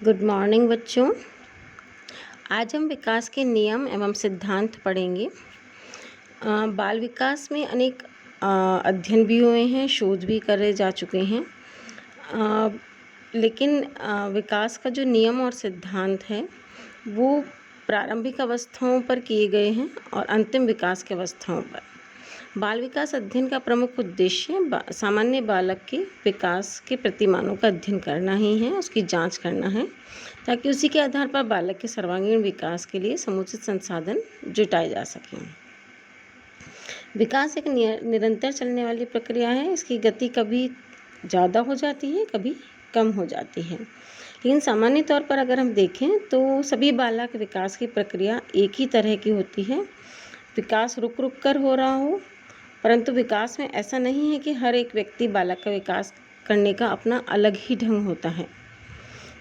Good morning बच्चों। आज हम विकास के नियम एवं सिद्धांत पढ़ेंगे। बाल विकास में अनेक अध्ययन भी हुए हैं, शोध भी करे जा चुके हैं। लेकिन विकास का जो नियम और सिद्धांत है वो प्रारंभिक अवस्थाओं पर किए गए हैं और अंतिम विकास की अवस्थाओं पर। बाल विकास अध्ययन का प्रमुख उद्देश्य सामान्य बालक के विकास के प्रतिमानों का अध्ययन करना ही है, उसकी जांच करना है, ताकि उसी के आधार पर बालक के सर्वांगीण विकास के लिए समुचित संसाधन जुटाए जा सकें। विकास एक निरंतर चलने वाली प्रक्रिया है। इसकी गति कभी ज़्यादा हो जाती है, कभी कम हो जाती है, लेकिन सामान्य तौर पर अगर हम देखें तो सभी बालक विकास की प्रक्रिया एक ही तरह की होती है। विकास रुक रुक कर हो रहा हो, परंतु विकास में ऐसा नहीं है कि हर एक व्यक्ति बालक का विकास करने का अपना अलग ही ढंग होता है।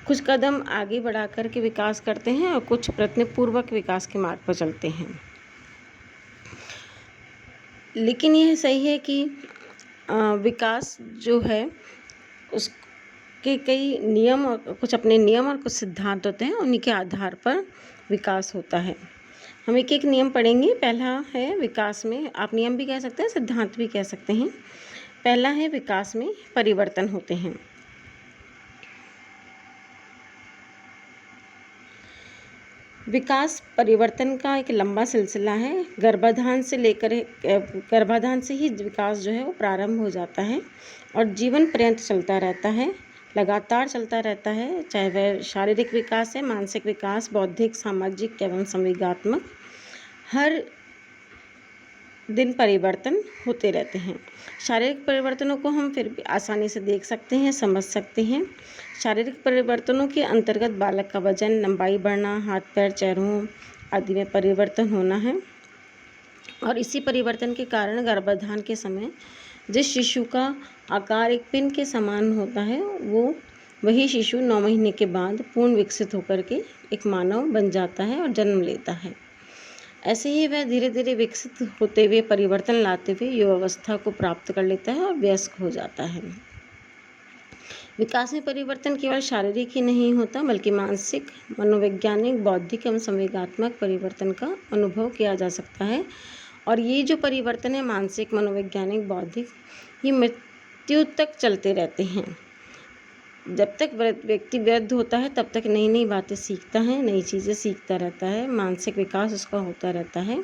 कुछ कदम आगे बढ़ा कर के विकास करते हैं और कुछ प्रयत्नपूर्वक विकास के मार्ग पर चलते हैं। लेकिन यह सही है कि विकास जो है उसके कई नियम और कुछ अपने नियम और कुछ सिद्धांत होते हैं, उन्हीं के आधार पर विकास होता है। हम एक एक नियम पढ़ेंगे। पहला है विकास में, आप नियम भी कह सकते हैं, सिद्धांत भी कह सकते हैं। पहला है विकास में परिवर्तन होते हैं। विकास परिवर्तन का एक लंबा सिलसिला है। गर्भाधान से ही विकास जो है वो प्रारंभ हो जाता है और जीवन पर्यंत चलता रहता है, लगातार चलता रहता है। चाहे वह शारीरिक विकास है, मानसिक विकास, बौद्धिक, सामाजिक एवं संवेगात्मक, हर दिन परिवर्तन होते रहते हैं। शारीरिक परिवर्तनों को हम फिर भी आसानी से देख सकते हैं, समझ सकते हैं। शारीरिक परिवर्तनों के अंतर्गत बालक का वजन, लंबाई बढ़ना, हाथ पैर, चेहरों आदि में परिवर्तन होना है। और इसी परिवर्तन के कारण गर्भाधान के समय जिस शिशु का आकार एक पिन के समान होता है, वही शिशु 9 महीने के बाद पूर्ण विकसित होकर के एक मानव बन जाता है और जन्म लेता है। ऐसे ही वह धीरे धीरे विकसित होते हुए, परिवर्तन लाते हुए युवावस्था को प्राप्त कर लेता है और वयस्क हो जाता है। विकास में परिवर्तन केवल शारीरिक ही नहीं होता, बल्कि मानसिक, मनोवैज्ञानिक, बौद्धिक एवं संवेगात्मक परिवर्तन का अनुभव किया जा सकता है। और ये जो परिवर्तन है, मानसिक, मनोवैज्ञानिक, बौद्धिक, ये मृत्यु तक चलते रहते हैं। जब तक व्यक्ति वृद्ध होता है तब तक नई नई बातें सीखता है, नई चीज़ें सीखता रहता है, मानसिक विकास उसका होता रहता है।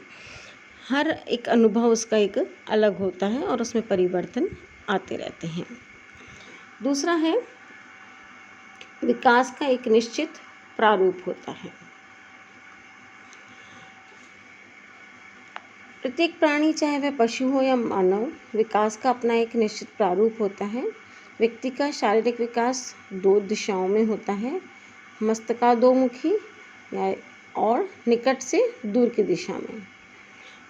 हर एक अनुभव उसका एक अलग होता है और उसमें परिवर्तन आते रहते हैं। दूसरा है विकास का एक निश्चित प्रारूप होता है। प्रत्येक प्राणी, चाहे वह पशु हो या मानव, विकास का अपना एक निश्चित प्रारूप होता है। व्यक्ति का शारीरिक विकास 2 दिशाओं में होता है, मस्तकाधोमुखी और निकट से दूर की दिशा में।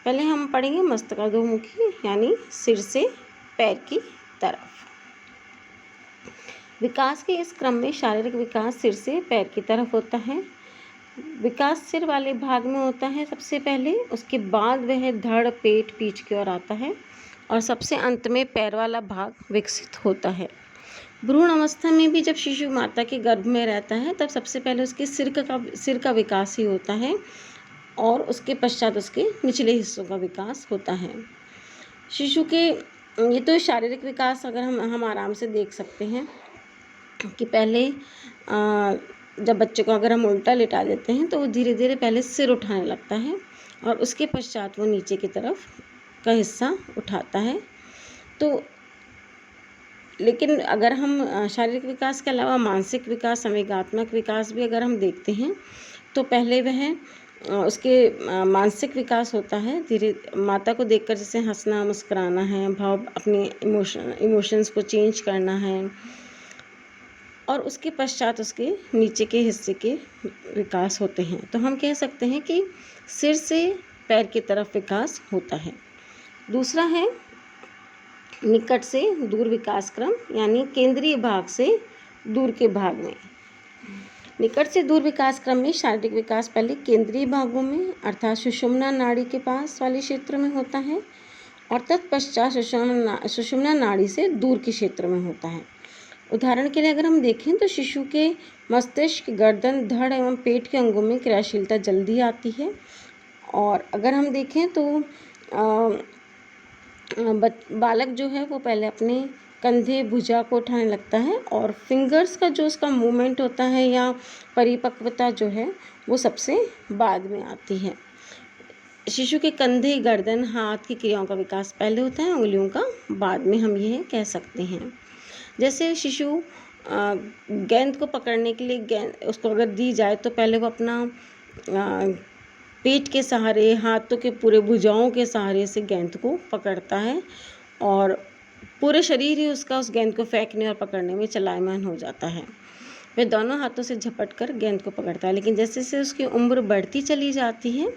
पहले हम पढ़ेंगे मस्तकाधोमुखी, यानी सिर से पैर की तरफ। विकास के इस क्रम में शारीरिक विकास सिर से पैर की तरफ होता है। विकास सिर वाले भाग में होता है सबसे पहले, उसके बाद वह धड़, पेट, पीठ की ओर आता है और सबसे अंत में पैर वाला भाग विकसित होता है। भ्रूण अवस्था में भी जब शिशु माता के गर्भ में रहता है तब सबसे पहले उसके सिर का विकास ही होता है और उसके पश्चात उसके निचले हिस्सों का विकास होता है। शिशु के ये तो शारीरिक विकास अगर हम आराम से देख सकते हैं कि पहले जब बच्चे को अगर हम उल्टा लेटा देते हैं तो वो धीरे धीरे पहले सिर उठाने लगता है और उसके पश्चात वो नीचे की तरफ का हिस्सा उठाता है। तो लेकिन अगर हम शारीरिक विकास के अलावा मानसिक विकास, संवेगात्मक विकास भी अगर हम देखते हैं तो पहले वह उसके मानसिक विकास होता है। धीरे माता को देखकर जैसे हंसना, मुस्कुराना है, भाव, अपने इमोशंस को चेंज करना है, और उसके पश्चात उसके नीचे के हिस्से के विकास होते हैं। तो हम कह सकते हैं कि सिर से पैर की तरफ विकास होता है। दूसरा है निकट से दूर विकास क्रम, यानी केंद्रीय भाग से दूर के भाग में। निकट से दूर विकास क्रम में शारीरिक विकास पहले केंद्रीय भागों में अर्थात सुषुम्ना नाड़ी के पास वाले क्षेत्र में होता है और तत्पश्चात सुषुम्ना नाड़ी से दूर के क्षेत्र में होता है। उदाहरण के लिए अगर हम देखें तो शिशु के मस्तिष्क, गर्दन, धड़ एवं पेट के अंगों में क्रियाशीलता जल्दी आती है। और अगर हम देखें तो बालक जो है वो पहले अपने कंधे, भुजा को उठाने लगता है और फिंगर्स का जो उसका मूवमेंट होता है या परिपक्वता जो है वो सबसे बाद में आती है। शिशु के कंधे, गर्दन, हाथ की क्रियाओं का विकास पहले होता है, उंगलियों का बाद में, हम यह कह सकते हैं। जैसे शिशु गेंद को पकड़ने के लिए गेंद उसको अगर दी जाए तो पहले वो अपना पेट के सहारे, हाथों के पूरे भुजाओं के सहारे से गेंद को पकड़ता है और पूरे शरीर ही उसका उस गेंद को फेंकने और पकड़ने में चलायमान हो जाता है। वह दोनों हाथों से झपट कर गेंद को पकड़ता है, लेकिन जैसे जैसे उसकी उम्र बढ़ती चली जाती है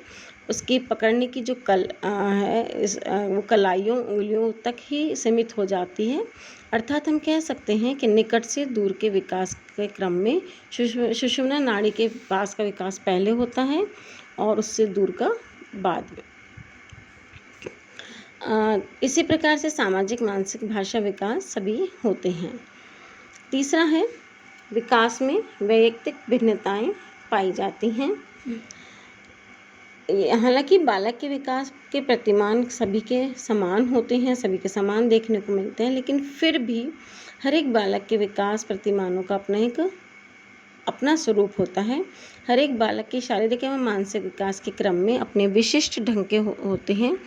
उसकी पकड़ने की जो वो कलाइयों, उंगलियों तक ही सीमित हो जाती है। अर्थात हम कह सकते हैं कि निकट से दूर के विकास के क्रम में सुषुम्ना नाड़ी के पास का विकास पहले होता है और उससे दूर का बाद में। इसी प्रकार से सामाजिक, मानसिक, भाषा विकास सभी होते हैं। तीसरा है, विकास में वैयक्तिक भिन्नताएं पाई जाती हैं। हालांकि बालक के विकास के प्रतिमान सभी के समान होते हैं, सभी के समान देखने को मिलते हैं, लेकिन फिर भी हर एक बालक के विकास प्रतिमानों का अपना स्वरूप होता है। हर एक बालक के शारीरिक एवं मानसिक विकास के क्रम में अपने विशिष्ट ढंग के होते हैं।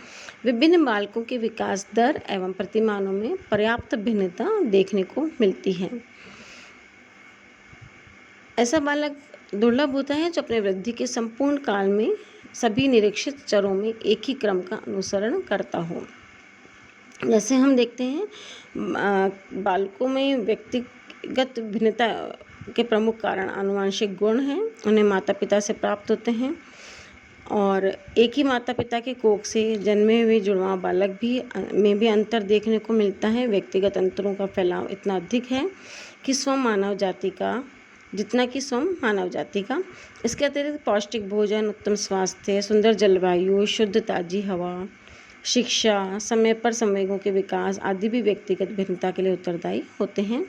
विभिन्न बालकों के विकास दर एवं प्रतिमानों में पर्याप्त भिन्नता देखने को मिलती है। ऐसा बालक दुर्लभ होता है जो अपने वृद्धि के संपूर्ण काल में सभी निरीक्षित चरों में एक ही क्रम का अनुसरण करता हो। जैसे हम देखते हैं बालकों में व्यक्तिगत भिन्नता के प्रमुख कारण आनुवंशिक गुण हैं, उन्हें माता पिता से प्राप्त होते हैं और एक ही माता पिता के कोख से जन्मे हुए जुड़वां बालक में भी अंतर देखने को मिलता है। व्यक्तिगत अंतरों का फैलाव इतना अधिक है कि स्वयं मानव जाति का। इसके अतिरिक्त पौष्टिक भोजन, उत्तम स्वास्थ्य, सुंदर जलवायु, शुद्ध ताज़ी हवा, शिक्षा, समय पर संवेगों के विकास आदि भी व्यक्तिगत भिन्नता के लिए उत्तरदायी होते हैं।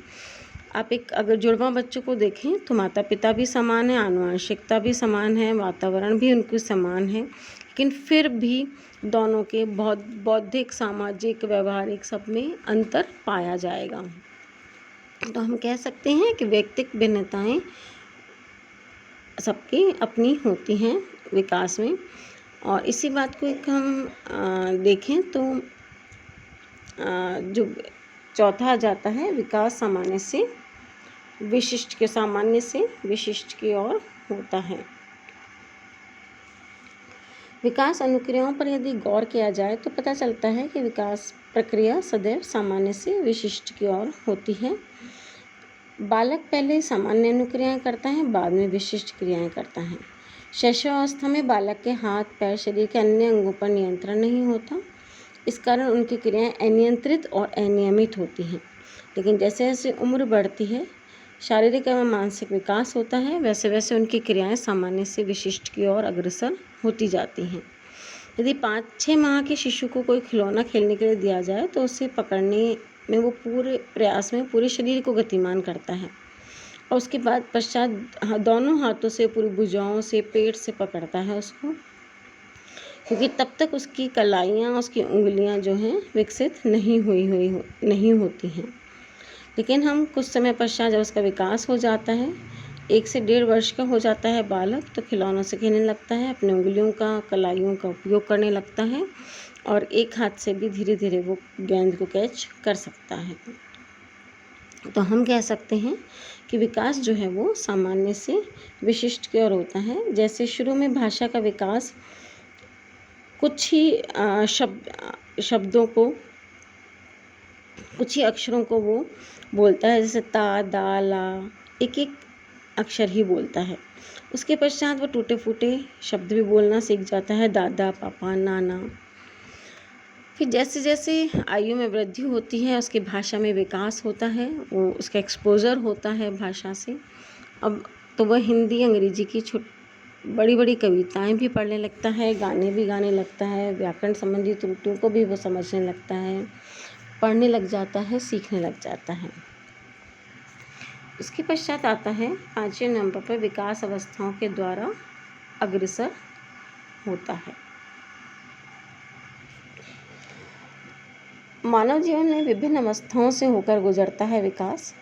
आप अगर जुड़वां बच्चों को देखें तो माता पिता भी समान है, आनुवंशिकता भी समान है, वातावरण भी उनकी समान है, लेकिन फिर भी दोनों के बौद्धिक, सामाजिक, व्यवहारिक सब में अंतर पाया जाएगा। तो हम कह सकते हैं कि व्यक्तिगत भिन्नताएं सबकी अपनी होती हैं विकास में। और इसी बात को हम देखें तो जो चौथा आ जाता है, विकास सामान्य से विशिष्ट की ओर होता है। विकास अनुक्रियाओं पर यदि गौर किया जाए तो पता चलता है कि विकास प्रक्रिया सदैव सामान्य से विशिष्ट की ओर होती है। बालक पहले सामान्य अनुक्रियाएं करता है, बाद में विशिष्ट क्रियाएं करता है। शैशवावस्था में बालक के हाथ, पैर, शरीर के अन्य अंगों पर नियंत्रण नहीं होता, इस कारण उनकी क्रियाएं अनियंत्रित और अनियमित होती हैं। लेकिन जैसे जैसे उम्र बढ़ती है, शारीरिक एवं मानसिक विकास होता है, वैसे वैसे उनकी क्रियाएं सामान्य से विशिष्ट की ओर अग्रसर होती जाती हैं। यदि 5-6 माह के शिशु को कोई खिलौना खेलने के लिए दिया जाए तो उसे पकड़ने में वो पूरे प्रयास में पूरे शरीर को गतिमान करता है और उसके पश्चात दोनों हाथों से, पूरी भुजाओं से, पेट से पकड़ता है उसको, क्योंकि तब तक उसकी कलाइयाँ, उसकी उंगलियाँ जो हैं विकसित नहीं होती हैं। लेकिन हम कुछ समय पश्चात जब उसका विकास हो जाता है, 1 से 1.5 वर्ष का हो जाता है बालक, तो खिलौनों से खेलने लगता है, अपनी उंगलियों का, कलाइयों का उपयोग करने लगता है और एक हाथ से भी धीरे धीरे वो गेंद को कैच कर सकता है। तो हम कह सकते हैं कि विकास जो है वो सामान्य से विशिष्ट की ओर होता है। जैसे शुरू में भाषा का विकास कुछ ही शब्दों को, कुछ ही अक्षरों को वो बोलता है, जैसे ता, दा, ला, एक अक्षर ही बोलता है। उसके पश्चात वो टूटे फूटे शब्द भी बोलना सीख जाता है, दादा, पापा, नाना। फिर जैसे जैसे आयु में वृद्धि होती है, उसकी भाषा में विकास होता है, वो उसका एक्सपोज़र होता है भाषा से। अब तो वह हिंदी, अंग्रेजी की बड़ी बड़ी कविताएं भी पढ़ने लगता है, गाने भी गाने लगता है, व्याकरण संबंधी त्रुटियों को भी वो समझने लगता है, पढ़ने लग जाता है, सीखने लग जाता है। उसके पश्चात आता है 5वें नंबर पर विकास अवस्थाओं के द्वारा अग्रसर होता है। मानव जीवन में विभिन्न अवस्थाओं से होकर गुजरता है विकास।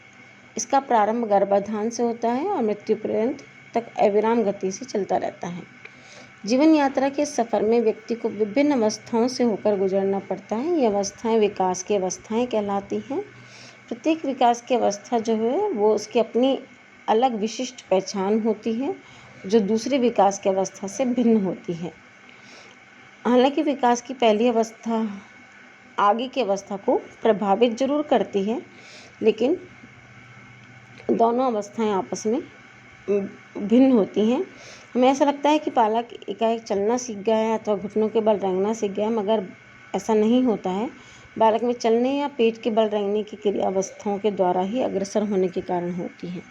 इसका प्रारंभ गर्भाधान से होता है और मृत्यु पर्यंत तक अविराम गति से चलता रहता है। जीवन यात्रा के सफ़र में व्यक्ति को विभिन्न अवस्थाओं से होकर गुजरना पड़ता है। ये अवस्थाएं विकास की अवस्थाएं कहलाती हैं। प्रत्येक विकास की अवस्था जो है वो उसकी अपनी अलग विशिष्ट पहचान होती है, जो दूसरे विकास की अवस्था से भिन्न होती है। हालांकि विकास की पहली अवस्था आगे की अवस्था को प्रभावित जरूर करती है, लेकिन दोनों अवस्थाएं आपस में भिन्न होती हैं। हमें ऐसा लगता है कि बालक एकाएक चलना सीख गया है अथवा घुटनों के बल रेंगना सीख गया है, मगर ऐसा नहीं होता है। बालक में चलने या पेट के बल रेंगने की क्रिया अवस्थाओं के द्वारा ही अग्रसर होने के कारण होती है।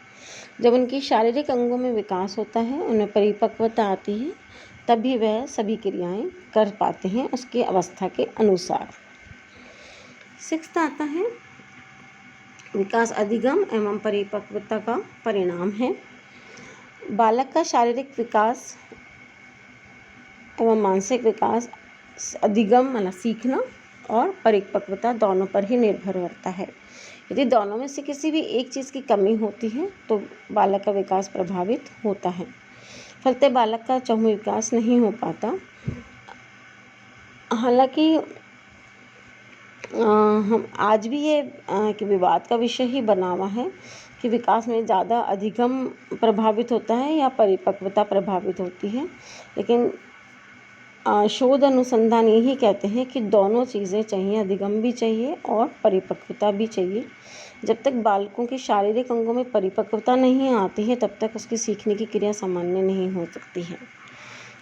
जब उनकी शारीरिक अंगों में विकास होता है, उनमें परिपक्वता आती है, तभी वह सभी क्रियाएं कर पाते हैं उसकी अवस्था के अनुसार। 6 आता है विकास अधिगम एवं परिपक्वता का परिणाम है। बालक का शारीरिक विकास एवं मानसिक विकास अधिगम मतलब सीखना और परिपक्वता दोनों पर ही निर्भर करता है। यदि दोनों में से किसी भी एक चीज़ की कमी होती है तो बालक का विकास प्रभावित होता है। फलते बालक का चहुँ विकास नहीं हो पाता। हालांकि हम आज भी ये कि विवाद का विषय ही बना हुआ है कि विकास में ज़्यादा अधिगम प्रभावित होता है या परिपक्वता प्रभावित होती है, लेकिन शोध अनुसंधान यही कहते हैं कि दोनों चीज़ें चाहिए, अधिगम भी चाहिए और परिपक्वता भी चाहिए। जब तक बालकों के शारीरिक अंगों में परिपक्वता नहीं आती है तब तक उसकी सीखने की क्रिया सामान्य नहीं हो सकती है।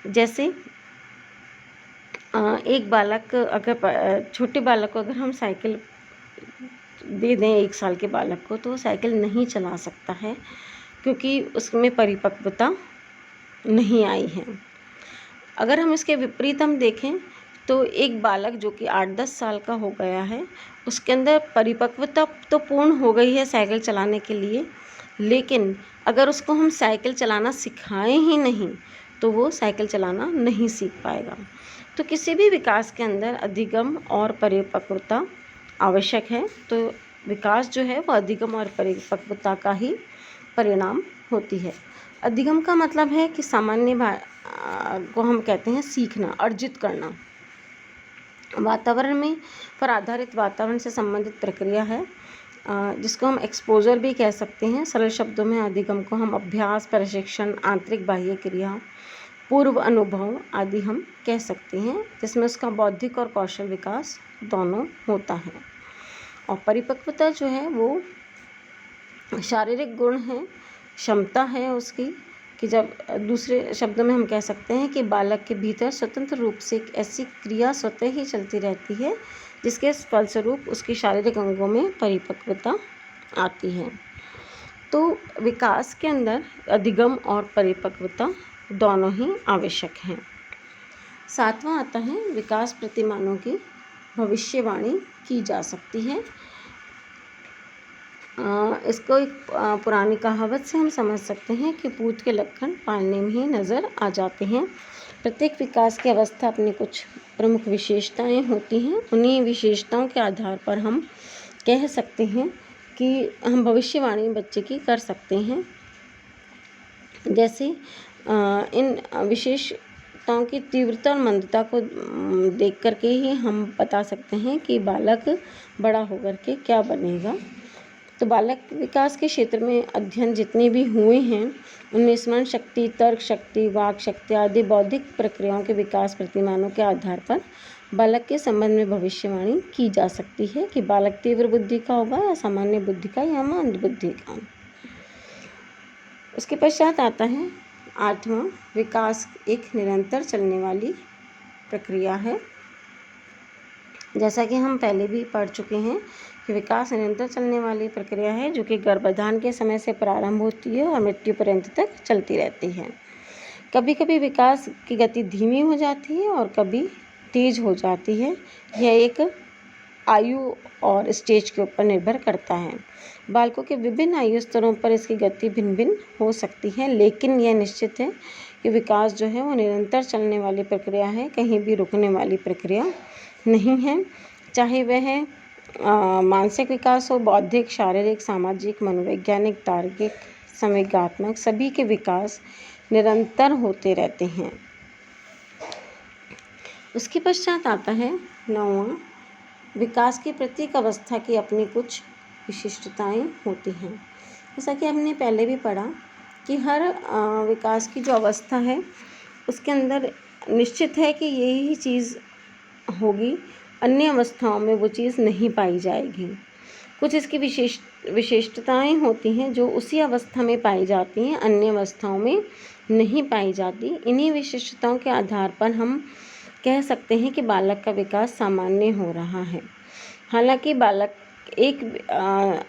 जैसे एक बालक अगर छोटे बालक को अगर हम साइकिल दे दें 1 साल के बालक को, तो वो साइकिल नहीं चला सकता है क्योंकि उसमें परिपक्वता नहीं आई है। अगर हम इसके विपरीत हम देखें तो एक बालक जो कि 8-10 साल का हो गया है, उसके अंदर परिपक्वता तो पूर्ण हो गई है साइकिल चलाने के लिए, लेकिन अगर उसको हम साइकिल चलाना सिखाएं ही नहीं तो वो साइकिल चलाना नहीं सीख पाएगा। तो किसी भी विकास के अंदर अधिगम और परिपक्वता आवश्यक है। तो विकास जो है वो अधिगम और परिपक्वता का ही परिणाम होती है। अधिगम का मतलब है कि सामान्य को हम कहते हैं सीखना, अर्जित करना। वातावरण में पर आधारित वातावरण से संबंधित प्रक्रिया है, जिसको हम एक्सपोजर भी कह सकते हैं। सरल शब्दों में अधिगम को हम अभ्यास, प्रशिक्षण, आंतरिक बाह्य क्रिया, पूर्व अनुभव आदि हम कह सकते हैं, जिसमें उसका बौद्धिक और कौशल विकास दोनों होता है। और परिपक्वता जो है वो शारीरिक गुण है, क्षमता है उसकी, कि जब दूसरे शब्दों में हम कह सकते हैं कि बालक के भीतर स्वतंत्र रूप से एक ऐसी क्रिया स्वतः ही चलती रहती है जिसके फलस्वरूप उसकी शारीरिक अंगों में परिपक्वता आती है। तो विकास के अंदर अधिगम और परिपक्वता दोनों ही आवश्यक हैं। 7वां आता है विकास प्रतिमानों की भविष्यवाणी की जा सकती है। इसको एक पुरानी कहावत से हम समझ सकते हैं कि पूत के लक्षण पालने में ही नज़र आ जाते हैं। प्रत्येक विकास की अवस्था अपनी कुछ प्रमुख विशेषताएं होती हैं। उन्हीं विशेषताओं के आधार पर हम कह सकते हैं कि हम भविष्यवाणी बच्चे की कर सकते हैं। जैसे इन विशेषताओं की तीव्रता और मंदता को देख करके ही हम बता सकते हैं कि बालक बड़ा होकर के क्या बनेगा। तो बालक विकास के क्षेत्र में अध्ययन जितने भी हुए हैं उनमें स्मरण शक्ति, तर्क शक्ति, वाक शक्ति आदि बौद्धिक प्रक्रियाओं के विकास प्रतिमानों के आधार पर बालक के संबंध में भविष्यवाणी की जा सकती है कि बालक तीव्र बुद्धि का होगा या सामान्य बुद्धि का या मंद बुद्धि का। उसके पश्चात आता है 8वां विकास एक निरंतर चलने वाली प्रक्रिया है। जैसा कि हम पहले भी पढ़ चुके हैं कि विकास निरंतर चलने वाली प्रक्रिया है जो कि गर्भाधान के समय से प्रारंभ होती है और मृत्यु पर्यंत तक चलती रहती है। कभी कभी विकास की गति धीमी हो जाती है और कभी तेज हो जाती है। यह एक आयु और स्टेज के ऊपर निर्भर करता है। बालकों के विभिन्न आयु स्तरों पर इसकी गति भिन्न भिन्न हो सकती है, लेकिन यह निश्चित है कि विकास जो है वो निरंतर चलने वाली प्रक्रिया है, कहीं भी रुकने वाली प्रक्रिया नहीं है। चाहे वह मानसिक विकास हो, बौद्धिक, शारीरिक, सामाजिक, मनोवैज्ञानिक, तार्किक, संवेगात्मक, सभी के विकास निरंतर होते रहते हैं। उसके पश्चात आता है 9वां, विकास की प्रत्येक अवस्था की अपनी कुछ विशिष्टताएं होती हैं। जैसा कि हमने पहले भी पढ़ा कि हर विकास की जो अवस्था है उसके अंदर निश्चित है कि यही चीज़ होगी, अन्य अवस्थाओं में वो चीज़ नहीं पाई जाएगी। कुछ इसकी विशिष्टताएं होती हैं जो उसी अवस्था में पाई जाती हैं, अन्य अवस्थाओं में नहीं पाई जाती। इन्हीं विशिष्टताओं के आधार पर हम कह सकते हैं कि बालक का विकास सामान्य हो रहा है। हालांकि बालक एक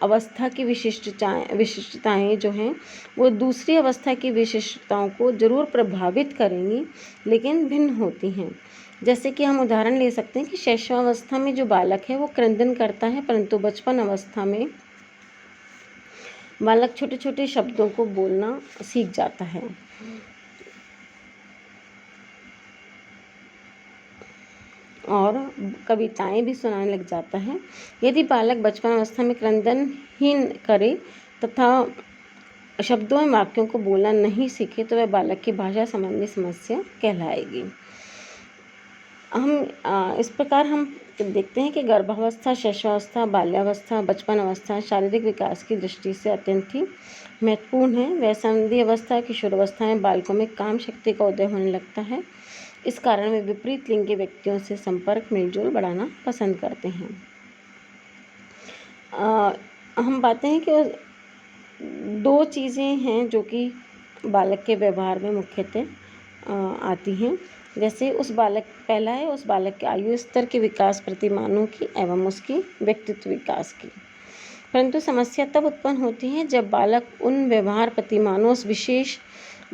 अवस्था की विशिष्टताएं जो हैं वो दूसरी अवस्था की विशिष्टताओं को ज़रूर प्रभावित करेंगी, लेकिन भिन्न होती हैं। जैसे कि हम उदाहरण ले सकते हैं कि शैशवावस्था में जो बालक है वो क्रंदन करता है, परंतु बचपन अवस्था में बालक छोटे छोटे शब्दों को बोलना सीख जाता है। और कविताएं भी सुनाने लग जाता है। यदि बालक बचपन अवस्था में क्रंदन ही करे तथा शब्दों में वाक्यों को बोलना नहीं सीखे तो वह बालक की भाषा संबंधी समस्या कहलाएगी। हम इस प्रकार हम देखते हैं कि गर्भावस्था, शैशवावस्था, बाल्यावस्था, बचपन अवस्था शारीरिक विकास की दृष्टि से अत्यंत ही महत्वपूर्ण है। वैसंधि अवस्था, किशोरावस्था में बालकों में काम शक्ति का उदय होने लगता है। इस कारण वे विपरीत लिंग के व्यक्तियों से संपर्क मेलजोल बढ़ाना पसंद करते हैं। हम पाते हैं कि 2 चीज़ें हैं जो कि बालक के व्यवहार में मुख्यतः आती हैं। जैसे पहला है उस बालक के आयु स्तर के विकास प्रतिमानों की एवं उसकी व्यक्तित्व विकास की। परंतु समस्या तब उत्पन्न होती है जब बालक उन व्यवहार प्रतिमानों, उस विशेष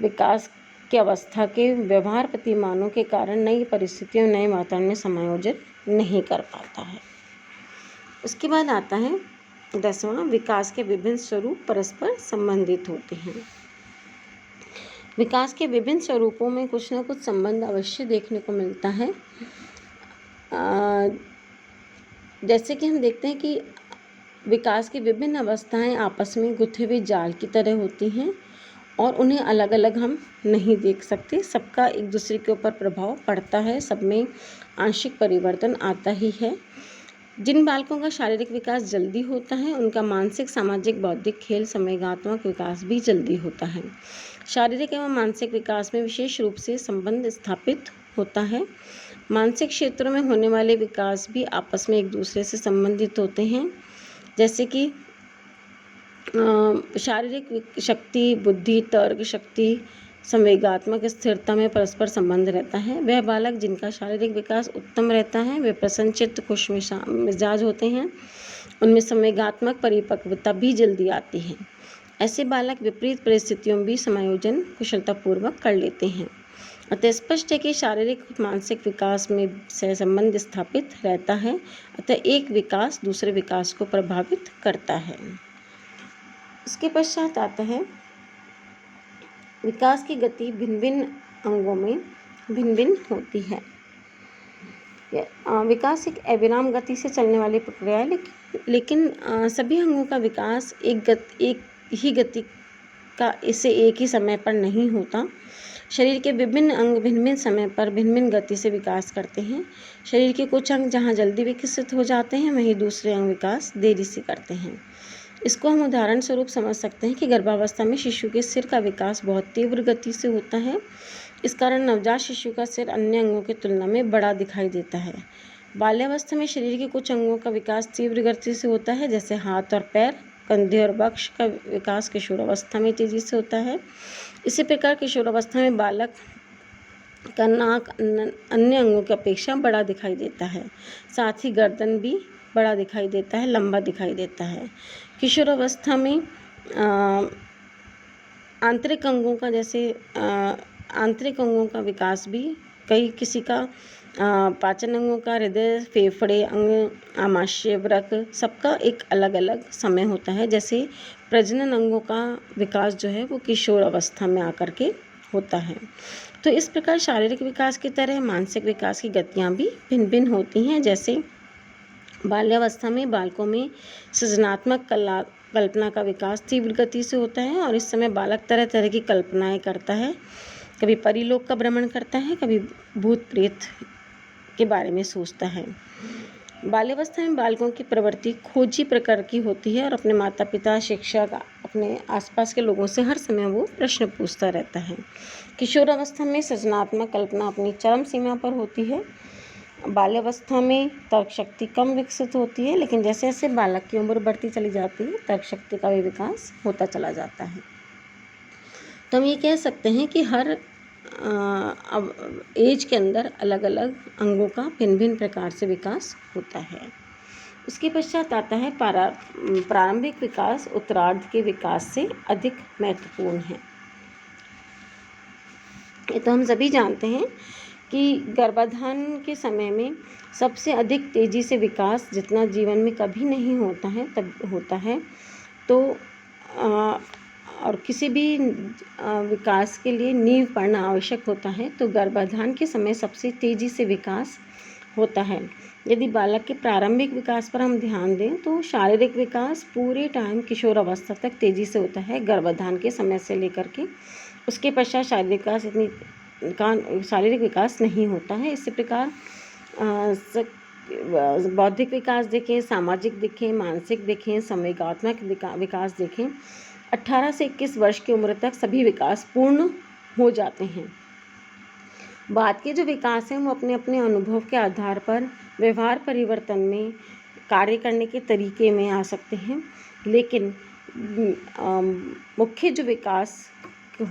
विकास की अवस्था के व्यवहार प्रतिमानों के कारण नई परिस्थितियों, नए वातावरण में समायोजन नहीं कर पाता है। उसके बाद आता है 10वां, विकास के विभिन्न स्वरूप परस्पर संबंधित होते हैं। विकास के विभिन्न स्वरूपों में कुछ न कुछ संबंध अवश्य देखने को मिलता है। जैसे कि हम देखते हैं कि विकास की विभिन्न अवस्थाएं आपस में गुथे हुए जाल की तरह होती हैं और उन्हें अलग अलग हम नहीं देख सकते। सबका एक दूसरे के ऊपर प्रभाव पड़ता है, सब में आंशिक परिवर्तन आता ही है। जिन बालकों का शारीरिक विकास जल्दी होता है उनका मानसिक, सामाजिक, बौद्धिक, खेल, संवेगात्मक विकास भी जल्दी होता है। शारीरिक एवं मानसिक विकास में विशेष रूप से संबंध स्थापित होता है। मानसिक क्षेत्रों में होने वाले विकास भी आपस में एक दूसरे से संबंधित होते हैं। जैसे कि शारीरिक शक्ति, बुद्धि, तर्क शक्ति, संवेगात्मक स्थिरता में परस्पर संबंध रहता है। वह बालक जिनका शारीरिक विकास उत्तम रहता है वे प्रसन्नचित्त, खुश मिजाज होते हैं। उनमें संवेगात्मक परिपक्वता भी जल्दी आती है। ऐसे बालक विपरीत परिस्थितियों में भी समायोजन कुशलतापूर्वक कर लेते हैं। अतः स्पष्ट है कि शारीरिक मानसिक विकास में सहसंबंध स्थापित रहता है। अतः एक विकास दूसरे विकास को प्रभावित करता है। उसके पश्चात आता है विकास की गति भिन्न भिन्न अंगों में भिन्न भिन्न होती है। विकास एक अविराम गति से चलने वाली प्रक्रिया है, लेकिन सभी अंगों का विकास एक ही गति का इससे एक ही समय पर नहीं होता। शरीर के विभिन्न अंग भिन्न भिन्न समय पर भिन्न भिन्न गति से विकास करते हैं। शरीर के कुछ अंग जहाँ जल्दी विकसित हो जाते हैं वहीं दूसरे अंग विकास देरी से करते हैं। इसको हम उदाहरण स्वरूप समझ सकते हैं कि गर्भावस्था में शिशु के सिर का विकास बहुत तीव्र गति से होता है। इस कारण नवजात शिशु का सिर अन्य अंगों की तुलना में बड़ा दिखाई देता है। बाल्यावस्था में शरीर के कुछ अंगों का विकास तीव्र गति से होता है, जैसे हाथ और पैर, कंधे और वक्ष का विकास किशोरावस्था में तेजी से होता है। इसी प्रकार किशोरावस्था में बालक का नाक अन्य अंगों की अपेक्षा बड़ा दिखाई देता है। साथ ही गर्दन भी बड़ा दिखाई देता है, लंबा दिखाई देता है। किशोरावस्था में आंतरिक अंगों का विकास भी किसी का पाचन अंगों का हृदय, फेफड़े, अंग, आमाशय, वृक्क सबका एक अलग अलग समय होता है। जैसे प्रजनन अंगों का विकास जो है वो किशोर अवस्था में आकर के होता है। तो इस प्रकार शारीरिक विकास की तरह मानसिक विकास की गतियाँ भी भिन्न भिन्न होती हैं। जैसे बाल्यावस्था में बालकों में सृजनात्मक कल्पना का विकास तीव्र गति से होता है और इस समय बालक तरह तरह की कल्पनाएं करता है। कभी परिलोक का भ्रमण करता है, कभी भूत प्रेत के बारे में सोचता है। बाल्यावस्था में बालकों की प्रवृत्ति खोजी प्रकार की होती है और अपने माता पिता, शिक्षक, अपने आसपास के लोगों से हर समय वो प्रश्न पूछता रहता है। किशोर अवस्था में सृजनात्मक कल्पना अपनी चरम सीमा पर होती है। बाल्यावस्था में तर्क शक्ति कम विकसित होती है, लेकिन जैसे जैसे बालक की उम्र बढ़ती चली जाती है तर्क शक्ति का भी विकास होता चला जाता है। तो हम ये कह सकते हैं कि हर अब एज के अंदर अलग अलग अंगों का भिन्न भिन्न प्रकार से विकास होता है। उसके पश्चात आता है प्रारंभिक विकास उत्तरार्ध के विकास से अधिक महत्वपूर्ण है। ये तो हम सभी जानते हैं कि गर्भाधान के समय में सबसे अधिक तेज़ी से विकास जितना जीवन में कभी नहीं होता है तब होता है। तो और किसी भी विकास के लिए नींव पड़ना आवश्यक होता है, तो गर्भाधान के समय सबसे तेज़ी से विकास होता है। यदि बालक के प्रारंभिक विकास पर हम ध्यान दें तो शारीरिक विकास पूरे टाइम किशोर अवस्था तक तेज़ी से होता है, गर्भाधान के समय से लेकर के उसके पश्चात शारीरिक विकास नहीं होता है। इसी प्रकार बौद्धिक विकास देखें, सामाजिक देखें, मानसिक देखें, संवेगात्मक विकास देखें, 18 से 21 वर्ष की उम्र तक सभी विकास पूर्ण हो जाते हैं। बाद के जो विकास हैं वो अपने अपने अनुभव के आधार पर व्यवहार परिवर्तन में, कार्य करने के तरीके में आ सकते हैं, लेकिन मुख्य जो विकास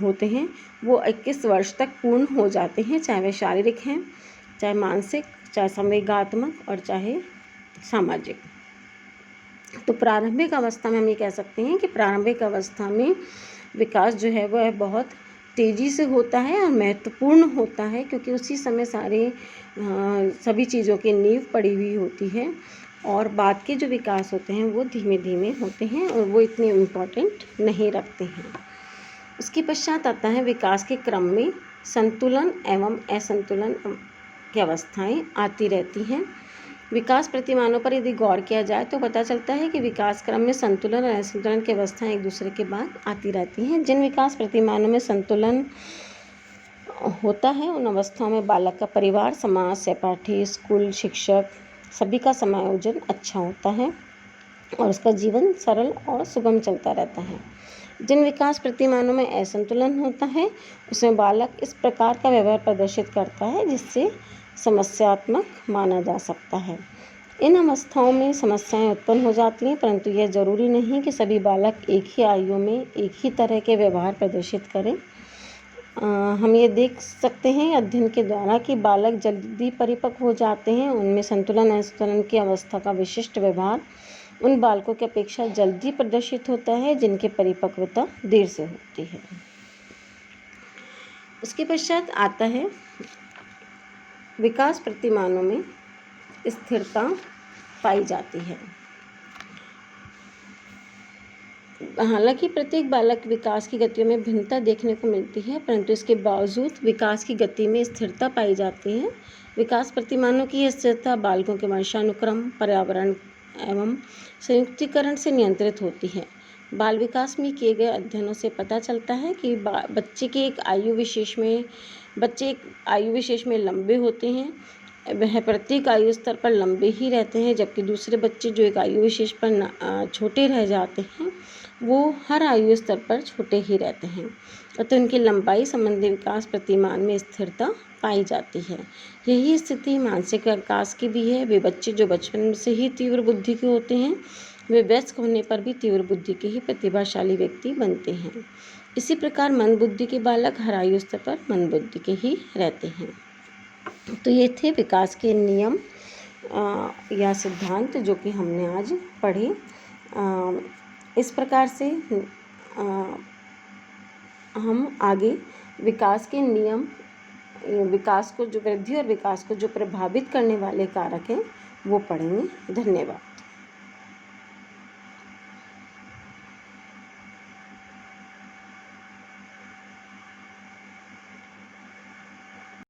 होते हैं वो 21 वर्ष तक पूर्ण हो जाते हैं, चाहे वे शारीरिक हैं, चाहे मानसिक, चाहे संवेगात्मक और चाहे सामाजिक। तो प्रारंभिक अवस्था में हम ये कह सकते हैं कि प्रारंभिक अवस्था में विकास जो है वह बहुत तेज़ी से होता है और महत्वपूर्ण होता है, क्योंकि उसी समय सभी चीज़ों की नींव पड़ी हुई होती है और बाद के जो विकास होते हैं वो धीमे धीमे होते हैं और वो इतने इम्पोर्टेंट नहीं रखते हैं। उसके पश्चात आता है विकास के क्रम में संतुलन एवं असंतुलन की अवस्थाएं आती रहती हैं। विकास प्रतिमानों पर यदि गौर किया जाए तो पता चलता है कि विकास क्रम में संतुलन और असंतुलन की अवस्थाएं एक दूसरे के बाद आती रहती हैं। जिन विकास प्रतिमानों में संतुलन होता है उन अवस्थाओं में बालक का परिवार, समाज, सहपाठी, स्कूल, शिक्षक सभी का समायोजन अच्छा होता है और उसका जीवन सरल और सुगम चलता रहता है। जिन विकास प्रतिमानों में असंतुलन होता है उसमें बालक इस प्रकार का व्यवहार प्रदर्शित करता है जिससे समस्यात्मक माना जा सकता है। इन अवस्थाओं में समस्याएं उत्पन्न हो जाती हैं, परंतु यह जरूरी नहीं कि सभी बालक एक ही आयु में एक ही तरह के व्यवहार प्रदर्शित करें। हम ये देख सकते हैं अध्ययन के द्वारा कि बालक जल्दी परिपक्व हो जाते हैं, उनमें संतुलन असंतुलन की अवस्था का विशिष्ट व्यवहार उन बालकों की अपेक्षा जल्दी प्रदर्शित होता है जिनकी परिपक्वता देर से होती है। उसके पश्चात आता है विकास प्रतिमानों में स्थिरता पाई जाती है। हालांकि प्रत्येक बालक विकास की गतियों में भिन्नता देखने को मिलती है, परंतु इसके बावजूद विकास की गति में स्थिरता पाई जाती है। विकास प्रतिमानों की यह स्थिरता बालकों के वंशानुक्रम, पर्यावरण एवं संयुक्तिकरण से नियंत्रित होती है। बाल विकास में किए गए अध्ययनों से पता चलता है कि बच्चे एक आयु विशेष में लंबे होते हैं, वह प्रत्येक आयु स्तर पर लंबे ही रहते हैं, जबकि दूसरे बच्चे जो एक आयु विशेष पर छोटे रह जाते हैं वो हर आयु स्तर पर छोटे ही रहते हैं। अतः उनकी लंबाई संबंधी विकास प्रतिमान में स्थिरता पाई जाती है। यही स्थिति मानसिक विकास की भी है। वे बच्चे जो बचपन से ही तीव्र बुद्धि के होते हैं वे वयस्क होने पर भी तीव्र बुद्धि के ही प्रतिभाशाली व्यक्ति बनते हैं। इसी प्रकार मंद बुद्धि के बालक हर आयु स्तर पर मंद बुद्धि के ही रहते हैं। तो ये थे विकास के नियम या सिद्धांत जो कि हमने आज पढ़े। इस प्रकार से हम आगे विकास के नियम विकास को जो वृद्धि और विकास को जो प्रभावित करने वाले कारक हैं वो पढ़ेंगे। धन्यवाद।